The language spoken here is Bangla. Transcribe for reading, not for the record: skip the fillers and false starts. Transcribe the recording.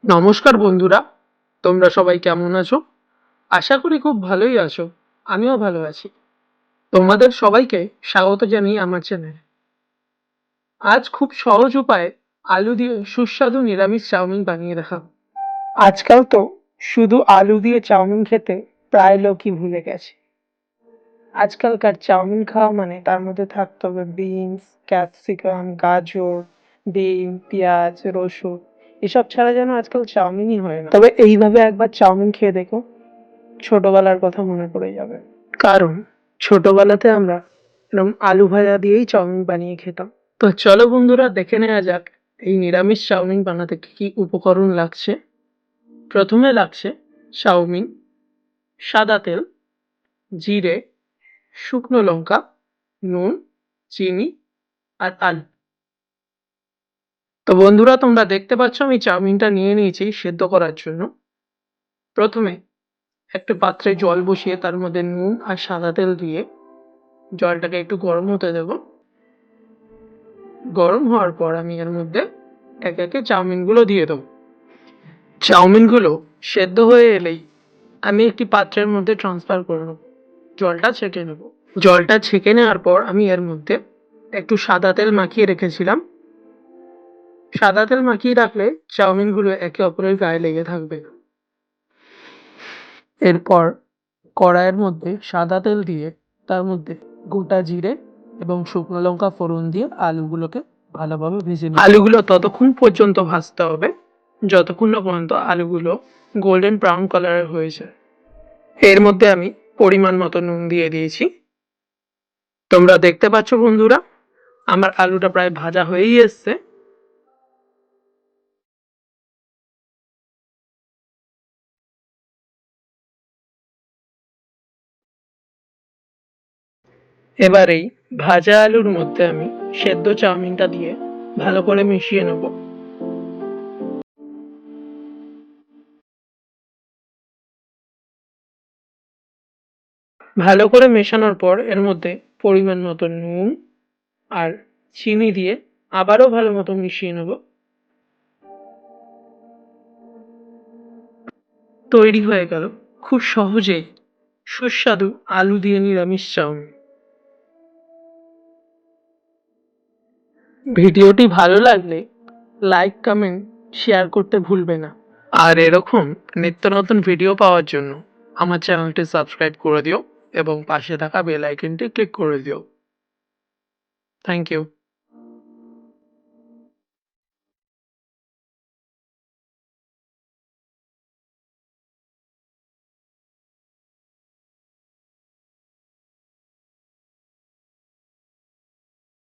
নমস্কার বন্ধুরা, তোমরা সবাই কেমন আছো? আশা করি খুব ভালোই আছো। আমিও ভালো আছি। তোমাদের সবাইকে স্বাগত জানাই আমার চ্যানেলে। আজ খুব সহজ উপায়ে আলু দিয়ে সুস্বাদু নিরামিষ চাউমিন বানিয়ে দেখাবো। আজকাল তো শুধু আলু দিয়ে চাউমিন খেতে প্রায় লোকই ভুলে গেছে। আজকালকার চাউমিন খাওয়া মানে তার মধ্যে থাকতে হবে বিনস, ক্যাপসিকাম, গাজর, ডিম, পেঁয়াজ, রসুন। এসব ছাড়া যেন আজকাল চাউমিনই হয় না। তবে এইভাবে একবার চাউমিন খেয়ে দেখো, ছোটবেলার কথা মনে পড়ে যাবে। কারণ ছোটবেলাতে আমরা এরকম আলু ভাজা দিয়েই চাউমিন বানিয়ে খেতাম। তো চলো বন্ধুরা, দেখে নেওয়া যাক এই নিরামিষ চাউমিন বানাতে কি কি উপকরণ লাগছে। প্রথমে লাগছে চাউমিন, সাদা তেল, জিরে, শুকনো লঙ্কা, নুন, চিনি আর আলু। তো বন্ধুরা, তোমরা দেখতে পাচ্ছ আমি চাউমিনটা নিয়ে নিয়েছি সেদ্ধ করার জন্য। প্রথমে একটা পাত্রে জল বসিয়ে তার মধ্যে নুন আর সাদা তেল দিয়ে জলটাকে একটু গরম হতে দেব। গরম হওয়ার পর আমি এর মধ্যে একে একে চাউমিনগুলো দিয়ে দেবো। চাউমিনগুলো সেদ্ধ হয়ে এলেই আমি একটি পাত্রের মধ্যে ট্রান্সফার করে নেব। জলটা ছেঁকে নেব। জলটা ছেঁকে নেওয়ার পর আমি এর মধ্যে একটু সাদা তেল মাখিয়ে রেখেছিলাম। সাদা তেল মাখিয়ে রাখলে চাউমিনগুলো একে অপরের গায়ে লেগে থাকবে। এরপর কড়াইয়ের মধ্যে সাদা তেল দিয়ে তার মধ্যে গোটা জিরে এবং শুকনো লঙ্কা ফোড়ন দিয়ে আলুগুলোকে ভালোভাবে ভেজে নিই। আলুগুলো ততক্ষণ পর্যন্ত ভাজতে হবে যতক্ষণ না পর্যন্ত আলুগুলো গোল্ডেন ব্রাউন কালারের হয়েছে। এর মধ্যে আমি পরিমাণ মতো নুন দিয়ে দিয়েছি। তোমরা দেখতে পাচ্ছ বন্ধুরা, আমার আলুটা প্রায় ভাজা হয়েই এসছে। এবার এই ভাজা আলুর মধ্যে আমি সেদ্ধ চাউমিনটা দিয়ে ভালো করে মিশিয়ে নেব। ভালো করে মেশানোর পর এর মধ্যে পরিমাণ মতো নুন আর চিনি দিয়ে আবারও ভালো মতো মিশিয়ে নেব। তৈরি হয়ে গেল খুব সহজেই সুস্বাদু আলু দিয়ে নিরামিষ চাউমিন। ভিডিওটি ভালো লাগলে লাইক, কমেন্ট, শেয়ার করতে ভুলবে না। আর এরকম নিত্য নতুন ভিডিও পাওয়ার জন্য আমার চ্যানেলটি সাবস্ক্রাইব করে দিও এবং পাশে থাকা বেল আইকনটি ক্লিক করে দিও। Thank you.